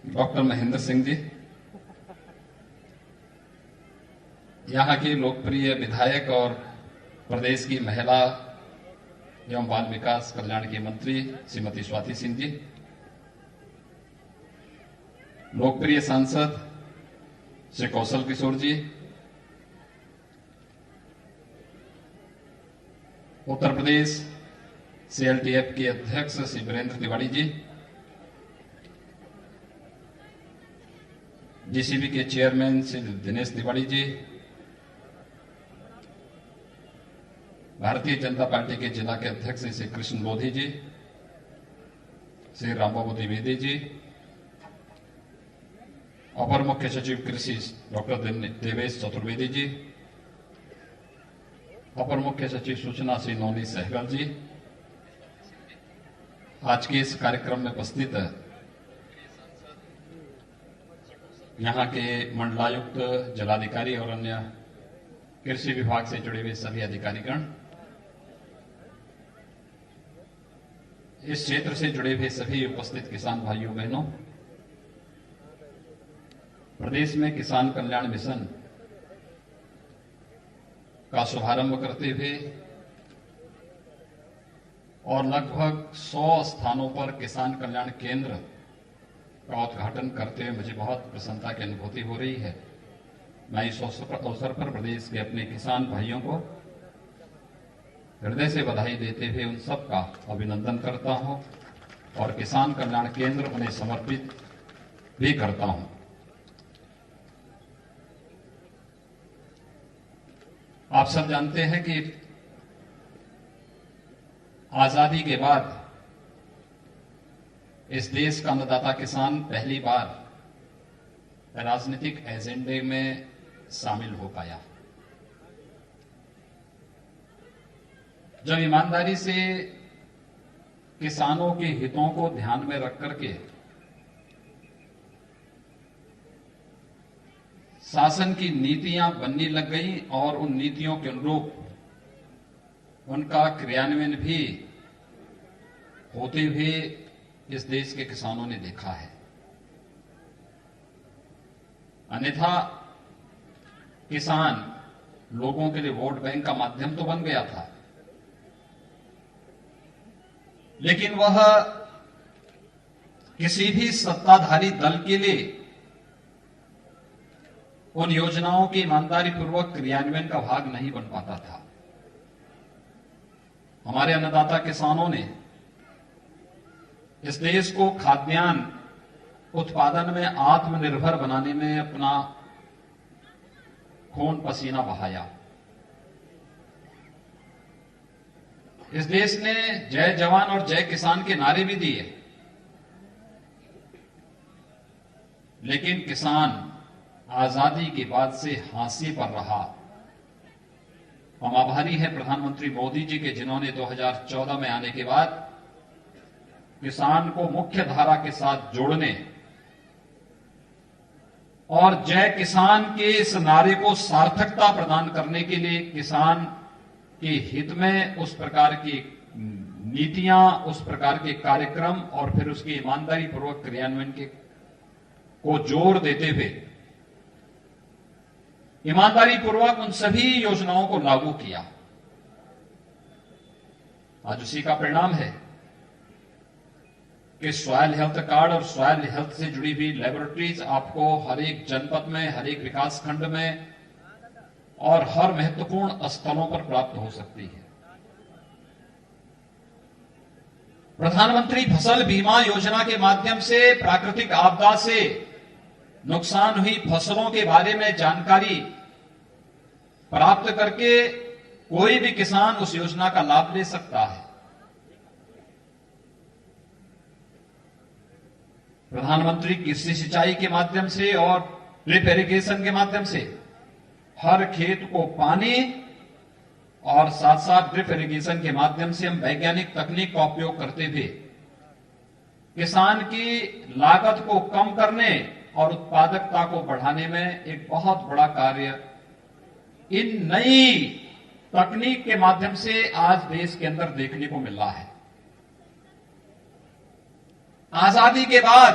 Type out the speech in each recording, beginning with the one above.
Doctor Mahendra Singh ji, यहाँ की लोकप्रिय विधायक और प्रदेश की महिला एवं बाल विकास कल्याण की मंत्री श्रीमती स्वाति सिंह जी, लोकप्रिय सांसद श्री कौशल किशोर जी, उत्तर प्रदेश सीएलटीएफ के अध्यक्ष श्री वीरेंद्र तिवारी जी, जीसीबी के चेयरमैन श्री दिनेश तिवारी जी, भारतीय जनता पार्टी के जिला के अध्यक्ष श्री कृष्ण बोधी जी, श्री रामबाबू द्विवेदी जी, अपर मुख्य सचिव कृषि डॉक्टर देवेश चतुर्वेदी जी, अपर मुख्य सचिव सूचना श्री नवनीत सहगल जी, आज के इस कार्यक्रम में उपस्थित यहाँ के मंडलायुक्त, जिलाधिकारी और अन्य कृषि विभाग से जुड़े हुए सभी अधिकारीगण, इस क्षेत्र से जुड़े हुए सभी उपस्थित किसान भाइयों बहनों, प्रदेश में किसान कल्याण मिशन का शुभारंभ करते हुए और लगभग 100 स्थानों पर किसान कल्याण केंद्र का उद्घाटन करते हुए मुझे बहुत प्रसन्नता की अनुभूति हो रही है। मैं इस अवसर पर प्रदेश के अपने किसान भाइयों को हृदय से बधाई देते हुए उन सब का अभिनंदन करता हूं और किसान कल्याण केंद्र उन्हें समर्पित भी करता हूं। आप सब जानते हैं कि आजादी के बाद इस देश का अन्नदाता किसान पहली बार राजनीतिक एजेंडे में शामिल हो पाया। जब ईमानदारी से किसानों के हितों को ध्यान में रख करके शासन की नीतियां बनने लग गई और उन नीतियों के अनुरूप उनका क्रियान्वयन भी होते हुए इस देश के किसानों ने देखा है। अन्यथा किसान लोगों के लिए वोट बैंक का माध्यम तो बन गया था, लेकिन वह किसी भी सत्ताधारी दल के लिए उन योजनाओं के ईमानदारी पूर्वक क्रियान्वयन का भाग नहीं बन पाता था। हमारे अन्नदाता किसानों ने इस देश को खाद्यान्न उत्पादन में आत्मनिर्भर बनाने में अपना खून पसीना बहाया। इस देश ने जय जवान और जय किसान के नारे भी दिए, लेकिन किसान आजादी के बाद से हाशिए पर रहा। हम आभारी हैं प्रधानमंत्री मोदी जी के, जिन्होंने 2014 में आने के बाद किसान को मुख्य धारा के साथ जोड़ने और जय किसान के इस नारे को सार्थकता प्रदान करने के लिए किसान के हित में उस प्रकार की नीतियां, उस प्रकार के कार्यक्रम और फिर उसके ईमानदारी पूर्वक क्रियान्वयन को जोर देते हुए ईमानदारी पूर्वक उन सभी योजनाओं को लागू किया। आज उसी का परिणाम है कि सॉइल हेल्थ कार्ड और सॉइल हेल्थ से जुड़ी हुई लेबोरेटरीज आपको हर एक जनपद में, हर एक विकास खंड में और हर महत्वपूर्ण स्थलों पर प्राप्त हो सकती है। प्रधानमंत्री फसल बीमा योजना के माध्यम से प्राकृतिक आपदा से नुकसान हुई फसलों के बारे में जानकारी प्राप्त करके कोई भी किसान उस योजना का लाभ ले सकता है। प्रधानमंत्री कृषि सिंचाई के माध्यम से और ड्रिप इरिगेशन के माध्यम से हर खेत को पानी और साथ साथ ड्रिप इरिगेशन के माध्यम से हम वैज्ञानिक तकनीक का उपयोग करते हुए किसान की लागत को कम करने और उत्पादकता को बढ़ाने में एक बहुत बड़ा कार्य इन नई तकनीक के माध्यम से आज देश के अंदर देखने को मिल रहा है। आजादी के बाद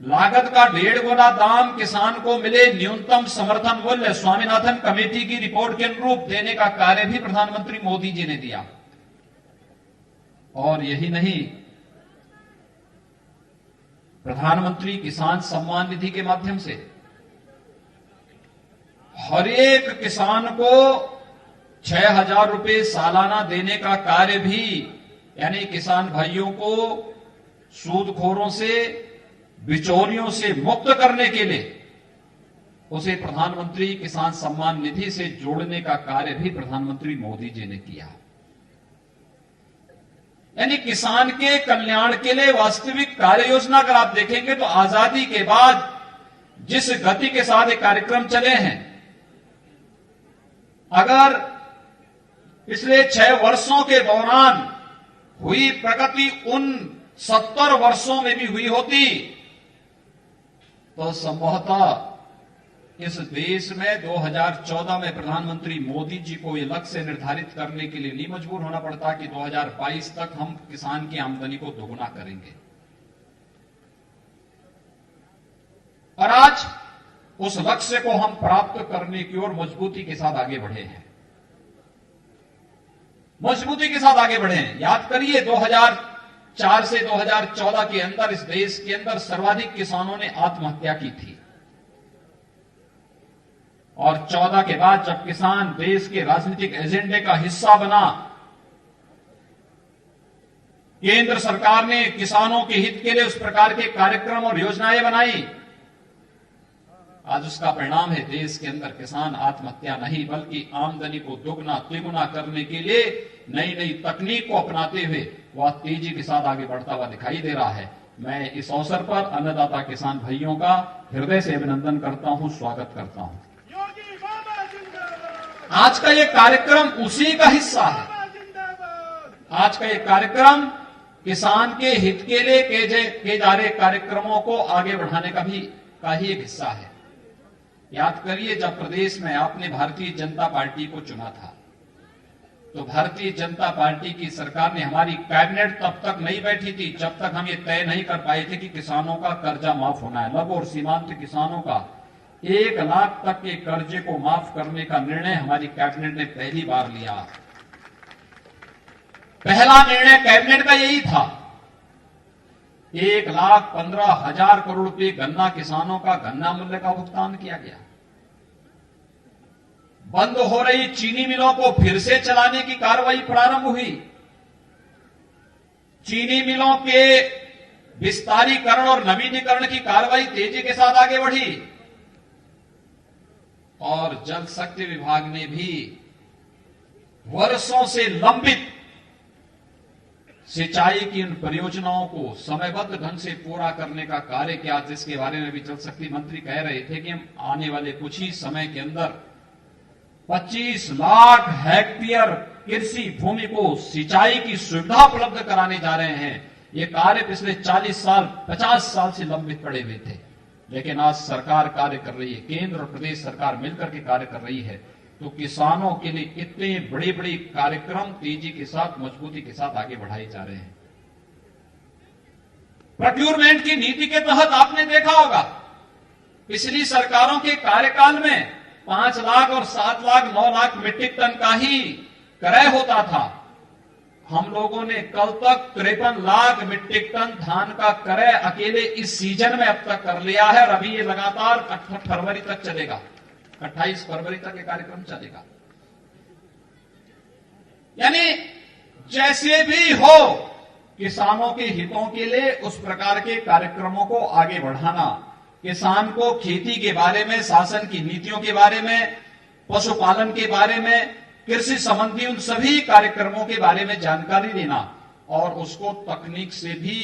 लागत का 1.5 गुना दाम किसान को मिले, न्यूनतम समर्थन मूल्य स्वामीनाथन कमेटी की रिपोर्ट के अनुरूप देने का कार्य भी प्रधानमंत्री मोदी जी ने दिया। और यही नहीं, प्रधानमंत्री किसान सम्मान निधि के माध्यम से हर एक किसान को 6,000 रुपए सालाना देने का कार्य भी, यानी किसान भाइयों को सूदखोरों से, बिचौलियों से मुक्त करने के लिए उसे प्रधानमंत्री किसान सम्मान निधि से जोड़ने का कार्य भी प्रधानमंत्री मोदी जी ने किया। यानी किसान के कल्याण के लिए वास्तविक कार्य योजना अगर आप देखेंगे तो आजादी के बाद जिस गति के साथ ये कार्यक्रम चले हैं, अगर पिछले 6 वर्षों के दौरान हुई प्रगति उन 70 वर्षों में भी हुई होती तो संभवतः इस देश में 2014 में प्रधानमंत्री मोदी जी को यह लक्ष्य निर्धारित करने के लिए नहीं मजबूर होना पड़ता कि 2022 तक हम किसान की आमदनी को दोगुना करेंगे। और आज उस लक्ष्य को हम प्राप्त करने की ओर मजबूती के साथ आगे बढ़े हैं, मजबूती के साथ आगे बढ़े हैं। याद करिए 2004 से 2014 के अंदर इस देश के अंदर सर्वाधिक किसानों ने आत्महत्या की थी, और 14 के बाद जब किसान देश के राजनीतिक एजेंडे का हिस्सा बना, केंद्र सरकार ने किसानों के हित के लिए उस प्रकार के कार्यक्रम और योजनाएं बनाई। आज उसका परिणाम है देश के अंदर किसान आत्महत्या नहीं बल्कि आमदनी को दोगुना तिगुना करने के लिए नई नई तकनीक को अपनाते हुए वह तेजी के साथ आगे बढ़ता हुआ दिखाई दे रहा है। मैं इस अवसर पर अन्नदाता किसान भाइयों का हृदय से अभिनंदन करता हूं, स्वागत करता हूं। आज का ये कार्यक्रम उसी का हिस्सा है। आज का ये कार्यक्रम किसान के हित के लिए किए जा रहे कार्यक्रमों को आगे बढ़ाने का ही एक हिस्सा है। याद करिए जब प्रदेश में आपने भारतीय जनता पार्टी को चुना था तो भारतीय जनता पार्टी की सरकार ने, हमारी कैबिनेट तब तक नहीं बैठी थी जब तक हम ये तय नहीं कर पाए थे कि किसानों का कर्जा माफ होना है। लघु और सीमांत किसानों का 1 लाख तक के कर्जे को माफ करने का निर्णय हमारी कैबिनेट ने पहली बार लिया। पहला निर्णय कैबिनेट का यही था। 1,15,000 करोड़ रुपए गन्ना किसानों का गन्ना मूल्य का भुगतान किया गया। बंद हो रही चीनी मिलों को फिर से चलाने की कार्रवाई प्रारंभ हुई। चीनी मिलों के विस्तारीकरण और नवीनीकरण की कार्रवाई तेजी के साथ आगे बढ़ी। और जल शक्ति विभाग ने भी वर्षों से लंबित सिंचाई की उन परियोजनाओं को समयबद्ध ढंग से पूरा करने का कार्य किया, जिसके बारे में भी जल शक्ति मंत्री कह रहे थे कि हम आने वाले कुछ ही समय के अंदर 25 लाख हेक्टेयर कृषि भूमि को सिंचाई की सुविधा उपलब्ध कराने जा रहे हैं। ये कार्य पिछले 40 साल 50 साल से लंबित पड़े हुए थे, लेकिन आज सरकार कार्य कर रही है, केंद्र और प्रदेश सरकार मिलकर के कार्य कर रही है। तो किसानों के लिए इतने बड़े बड़े कार्यक्रम तेजी के साथ, मजबूती के साथ आगे बढ़ाए जा रहे हैं। प्रोक्योरमेंट की नीति के तहत आपने देखा होगा पिछली सरकारों के कार्यकाल में 5 लाख और 7 लाख 9 लाख मीट्रिक टन का ही क्रय होता था। हम लोगों ने कल तक 53 लाख मीट्रिक टन धान का क्रय अकेले इस सीजन में अब तक कर लिया है, और अभी ये लगातार 8 फरवरी तक चलेगा, 28 फरवरी तक ये कार्यक्रम चलेगा। यानी जैसे भी हो किसानों के हितों के लिए उस प्रकार के कार्यक्रमों को आगे बढ़ाना, किसान को खेती के बारे में, शासन की नीतियों के बारे में, पशुपालन के बारे में, कृषि संबंधी उन सभी कार्यक्रमों के बारे में जानकारी देना और उसको तकनीक से भी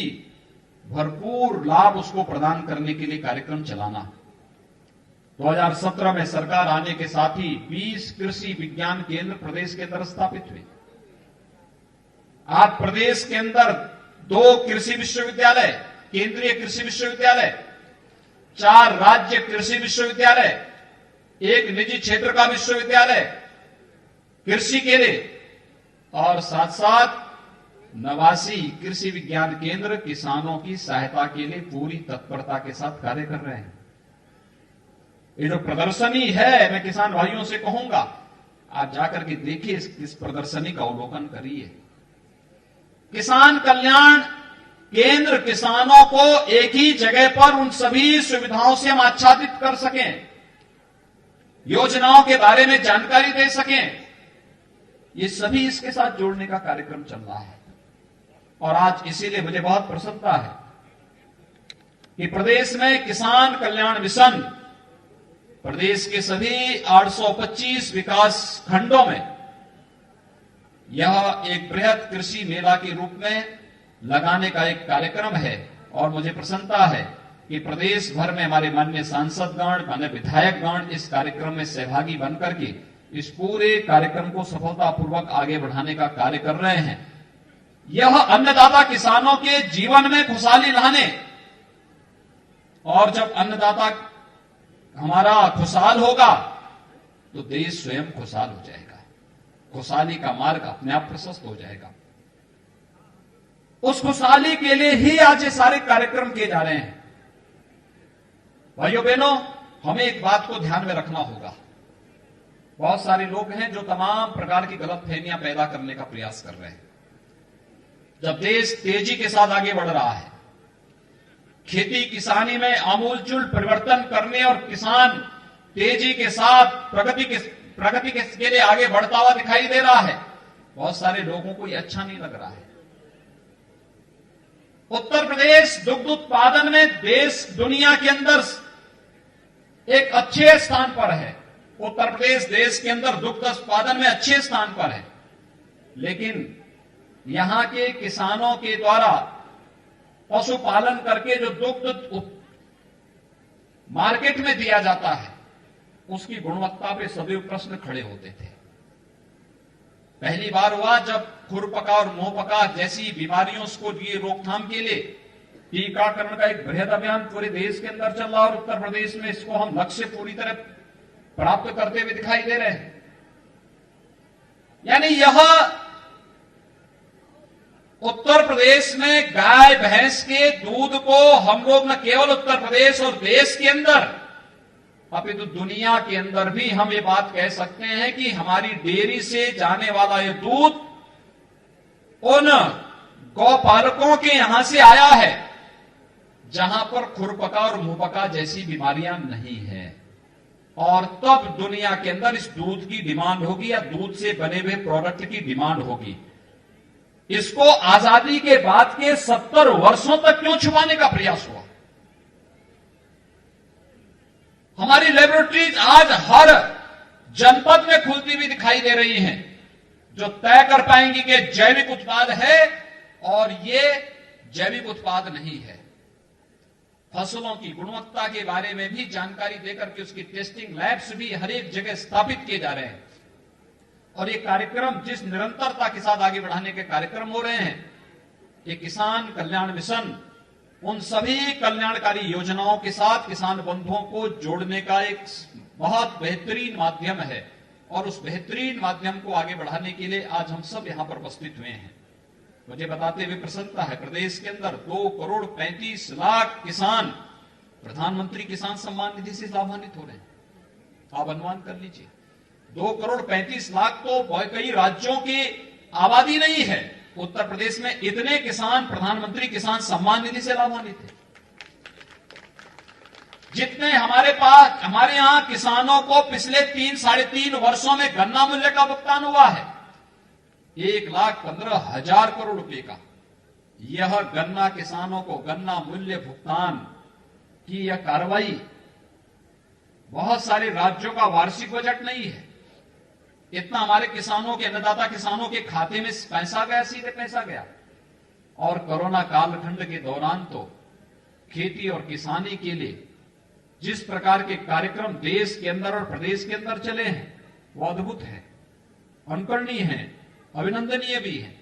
भरपूर लाभ उसको प्रदान करने के लिए कार्यक्रम चलाना। 2017 में सरकार आने के साथ ही 20 कृषि विज्ञान केंद्र प्रदेश के अंदर स्थापित हुए। आज प्रदेश के अंदर 2 कृषि विश्वविद्यालय, केंद्रीय कृषि विश्वविद्यालय, 4 राज्य कृषि विश्वविद्यालय, 1 निजी क्षेत्र का विश्वविद्यालय कृषि के लिए, और साथ साथ 89 कृषि विज्ञान केंद्र किसानों की सहायता के लिए पूरी तत्परता के साथ कार्य कर रहे हैं। ये जो प्रदर्शनी है, मैं किसान भाइयों से कहूंगा, आप जाकर के देखिए, इस प्रदर्शनी का अवलोकन करिए। किसान कल्याण केंद्र किसानों को एक ही जगह पर उन सभी सुविधाओं से हम आच्छादित कर सकें, योजनाओं के बारे में जानकारी दे सकें, ये सभी इसके साथ जोड़ने का कार्यक्रम चल रहा है। और आज इसीलिए मुझे बहुत प्रसन्नता है कि प्रदेश में किसान कल्याण मिशन प्रदेश के सभी 825 विकास खंडों में यह एक बृहद कृषि मेला के रूप में लगाने का एक कार्यक्रम है। और मुझे प्रसन्नता है कि प्रदेश भर में हमारे माननीय सांसदगण, माननीय विधायकगण इस कार्यक्रम में सहभागी बनकर के इस पूरे कार्यक्रम को सफलतापूर्वक आगे बढ़ाने का कार्य कर रहे हैं। यह अन्नदाता किसानों के जीवन में खुशहाली लाने, और जब अन्नदाता हमारा खुशहाल होगा तो देश स्वयं खुशहाल हो जाएगा, खुशहाली का मार्ग अपने आप प्रशस्त हो जाएगा। उस खुशहाली के लिए ही आज ये सारे कार्यक्रम किए जा रहे हैं। भाइयों बहनों, हमें एक बात को ध्यान में रखना होगा। बहुत सारे लोग हैं जो तमाम प्रकार की गलतफहमियां पैदा करने का प्रयास कर रहे हैं। जब देश तेजी के साथ आगे बढ़ रहा है, खेती किसानी में आमूलचूल परिवर्तन करने और किसान तेजी के साथ प्रगति के लिए आगे बढ़ता हुआ दिखाई दे रहा है, बहुत सारे लोगों को यह अच्छा नहीं लग रहा है। उत्तर प्रदेश दुग्ध उत्पादन में देश दुनिया के अंदर एक अच्छे स्थान पर है। उत्तर प्रदेश देश के अंदर दुग्ध उत्पादन में अच्छे स्थान पर है, लेकिन यहां के किसानों के द्वारा पशुपालन करके जो दुग्ध मार्केट में दिया जाता है, उसकी गुणवत्ता पे सदैव प्रश्न खड़े होते थे। पहली बार हुआ जब खुरपका और मुंहपका जैसी बीमारियों को रोकथाम के लिए टीकाकरण का एक बृहद अभियान पूरे देश के अंदर चल रहा, और उत्तर प्रदेश में इसको हम लक्ष्य पूरी तरह प्राप्त करते हुए दिखाई दे रहे हैं। यानी यह उत्तर प्रदेश में गाय भैंस के दूध को हम लोग न केवल उत्तर प्रदेश और देश के अंदर अपितु दुनिया के अंदर भी हम ये बात कह सकते हैं कि हमारी डेयरी से जाने वाला ये दूध उन गौपालकों के यहां से आया है जहां पर खुरपका और मुंहपका जैसी बीमारियां नहीं है। और तब दुनिया के अंदर इस दूध की डिमांड होगी या दूध से बने हुए प्रोडक्ट की डिमांड होगी। इसको आजादी के बाद के 70 वर्षों तक क्यों छुपाने का प्रयास हुआ? हमारी लेबोरेटरीज आज हर जनपद में खुलती हुई दिखाई दे रही हैं, जो तय कर पाएंगी कि जैविक उत्पाद है और ये जैविक उत्पाद नहीं है। फसलों की गुणवत्ता के बारे में भी जानकारी देकर के उसकी टेस्टिंग लैब्स भी हर एक जगह स्थापित किए जा रहे हैं। और ये कार्यक्रम जिस निरंतरता के साथ आगे बढ़ाने के कार्यक्रम हो रहे हैं, ये किसान कल्याण मिशन उन सभी कल्याणकारी योजनाओं के साथ किसान बंधुओं को जोड़ने का एक बहुत बेहतरीन माध्यम है। और उस बेहतरीन माध्यम को आगे बढ़ाने के लिए आज हम सब यहां पर उपस्थित हुए हैं। मुझे बताते हुए प्रसन्नता है, प्रदेश के अंदर 2,35,00,000 किसान प्रधानमंत्री किसान सम्मान निधि से लाभान्वित हो रहे हैं। आप अनुमान कर लीजिए, 2,35,00,000 तो कई राज्यों की आबादी नहीं है। उत्तर प्रदेश में इतने किसान प्रधानमंत्री किसान सम्मान निधि से लाभान्वित है। जितने हमारे यहां किसानों को पिछले 3-3.5 वर्षों में गन्ना मूल्य का भुगतान हुआ है, 1,15,000 करोड़ रुपए का। यह गन्ना किसानों को गन्ना मूल्य भुगतान की यह कार्रवाई बहुत सारे राज्यों का वार्षिक बजट नहीं है। इतना हमारे किसानों के, अन्नदाता किसानों के खाते में पैसा गया, सीधे पैसा गया। और कोरोना कालखंड के दौरान तो खेती और किसानी के लिए जिस प्रकार के कार्यक्रम देश के अंदर और प्रदेश के अंदर चले हैं, वो अद्भुत है, अनुकरणीय है, अभिनंदनीय भी है।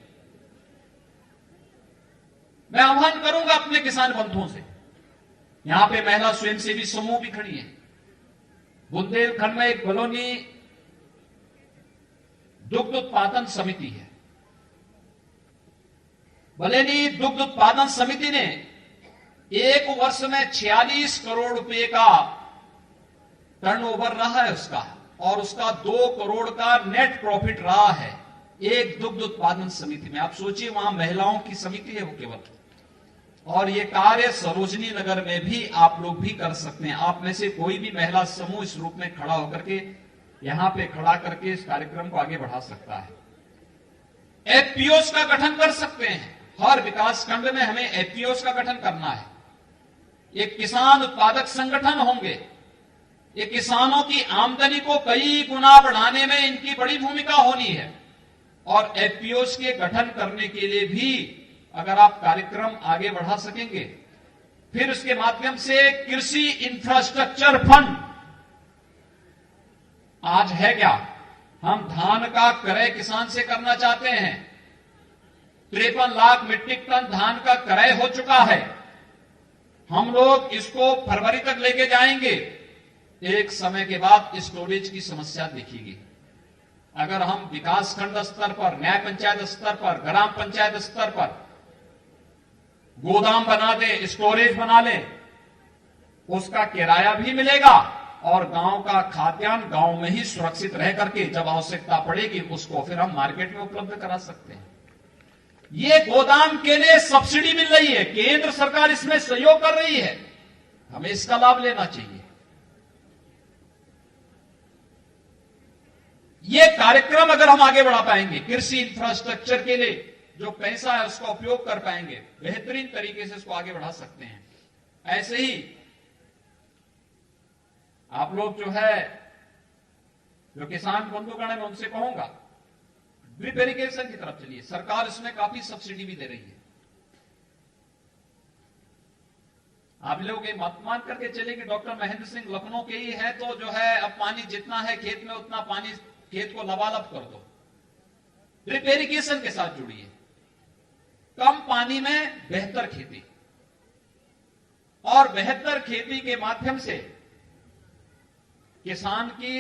मैं आह्वान करूंगा अपने किसान बंधुओं से, यहां पे महिला स्वयंसेवी समूह भी खड़ी है। बुंदेलखंड में एक बलौनी दुग्ध उत्पादन समिति है। बलेनी दुग्ध उत्पादन समिति ने एक वर्ष में 46 करोड़ रुपए का टर्नओवर रहा है उसका, और उसका 2 करोड़ का नेट प्रॉफिट रहा है एक दुग्ध उत्पादन समिति में। आप सोचिए, वहां महिलाओं की समिति है वो केवल, और ये कार्य सरोजनी नगर में भी आप लोग भी कर सकते हैं। आप में से कोई भी महिला समूह इस रूप में खड़ा होकर के यहां पे खड़ा करके इस कार्यक्रम को आगे बढ़ा सकता है। एफपीओस का गठन कर सकते हैं। हर विकास खंड में हमें एफपीओस का गठन करना है। ये किसान उत्पादक संगठन होंगे। ये किसानों की आमदनी को कई गुना बढ़ाने में इनकी बड़ी भूमिका होनी है, और एफपीओस के गठन करने के लिए भी अगर आप कार्यक्रम आगे बढ़ा सकेंगे, फिर उसके माध्यम से कृषि इंफ्रास्ट्रक्चर फंड आज है क्या, हम धान का क्रय किसान से करना चाहते हैं। 53 लाख मीट्रिक टन धान का क्रय हो चुका है। हम लोग इसको फरवरी तक लेके जाएंगे। एक समय के बाद स्टोरेज की समस्या दिखेगी। अगर हम विकास खंड स्तर पर, न्याय पंचायत स्तर पर, ग्राम पंचायत स्तर पर गोदाम बना दे, स्टोरेज बना ले, उसका किराया भी मिलेगा और गांव का खाद्यान्न गांव में ही सुरक्षित रह करके जब आवश्यकता पड़ेगी उसको फिर हम मार्केट में उपलब्ध करा सकते हैं। ये गोदाम के लिए सब्सिडी मिल रही है, केंद्र सरकार इसमें सहयोग कर रही है, हमें इसका लाभ लेना चाहिए। ये कार्यक्रम अगर हम आगे बढ़ा पाएंगे, कृषि इंफ्रास्ट्रक्चर के लिए जो पैसा है उसका उपयोग कर पाएंगे, बेहतरीन तरीके से इसको आगे बढ़ा सकते हैं। ऐसे ही आप लोग जो है, जो किसान बंधुगण है, मैं उनसे कहूंगा ड्रिप इरिगेशन की तरफ चलिए। सरकार इसमें काफी सब्सिडी भी दे रही है। आप लोग ये मत मान करके चले कि डॉक्टर महेंद्र सिंह लखनऊ के ही है तो जो है अब पानी जितना है खेत में उतना पानी खेत को लबालब कर दो। ड्रिप इरिगेशन के साथ जुड़िए। कम पानी में बेहतर खेती, और बेहतर खेती के माध्यम से किसान की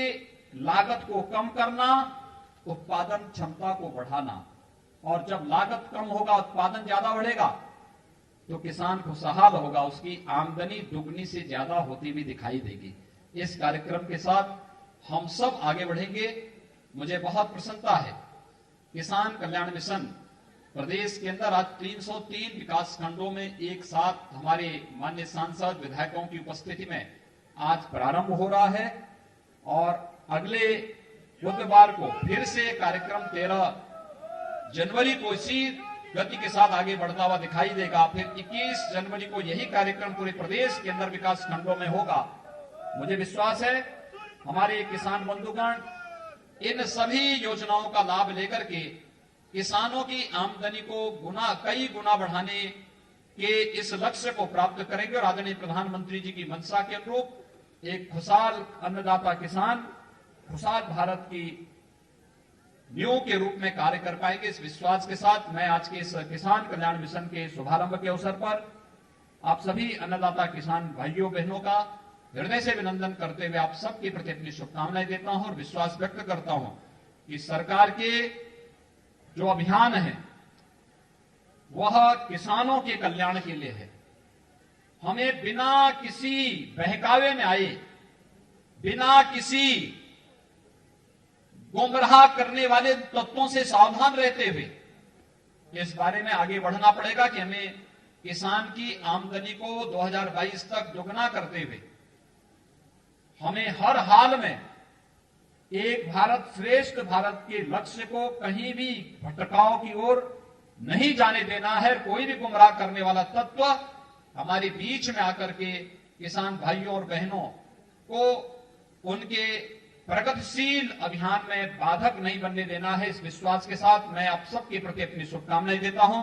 लागत को कम करना, उत्पादन क्षमता को बढ़ाना, और जब लागत कम होगा उत्पादन ज्यादा बढ़ेगा तो किसान खुशहाल होगा, उसकी आमदनी दुगनी से ज्यादा होती भी दिखाई देगी। इस कार्यक्रम के साथ हम सब आगे बढ़ेंगे। मुझे बहुत प्रसन्नता है, किसान कल्याण मिशन प्रदेश के अंदर आज 303 विकास खंडों में एक साथ हमारे माननीय सांसद विधायकों की उपस्थिति में आज प्रारंभ हो रहा है, और अगले बुधवार को फिर से कार्यक्रम 13 जनवरी को इसी गति के साथ आगे बढ़ता हुआ दिखाई देगा। फिर 21 जनवरी को यही कार्यक्रम पूरे प्रदेश के अंदर विकास खंडों में होगा। मुझे विश्वास है हमारे किसान बंधुगण इन सभी योजनाओं का लाभ लेकर के किसानों की आमदनी को कई गुना बढ़ाने के इस लक्ष्य को प्राप्त करेंगे, और आदरणीय प्रधानमंत्री जी की मंशा के अनुरूप एक खुशहाल अन्नदाता किसान, खुशहाल भारत की नींव के रूप में कार्य कर पाएंगे। इस विश्वास के साथ मैं आज के इस किसान कल्याण मिशन के शुभारंभ के अवसर पर आप सभी अन्नदाता किसान भाइयों बहनों का हृदय से अभिनंदन करते हुए आप सबके प्रति अपनी शुभकामनाएं देता हूं, और विश्वास व्यक्त करता हूं कि सरकार के जो अभियान है वह किसानों के कल्याण के लिए है। हमें बिना किसी बहकावे में आए, बिना किसी गुमराह करने वाले तत्वों से सावधान रहते हुए इस बारे में आगे बढ़ना पड़ेगा कि हमें किसान की आमदनी को 2022 तक दुगना करते हुए हमें हर हाल में एक भारत श्रेष्ठ भारत के लक्ष्य को कहीं भी भटकाव की ओर नहीं जाने देना है। कोई भी गुमराह करने वाला तत्व हमारे बीच में आकर के किसान भाइयों और बहनों को उनके प्रगतिशील अभियान में बाधक नहीं बनने देना है। इस विश्वास के साथ मैं आप सबके प्रति अपनी शुभकामनाएं देता हूं।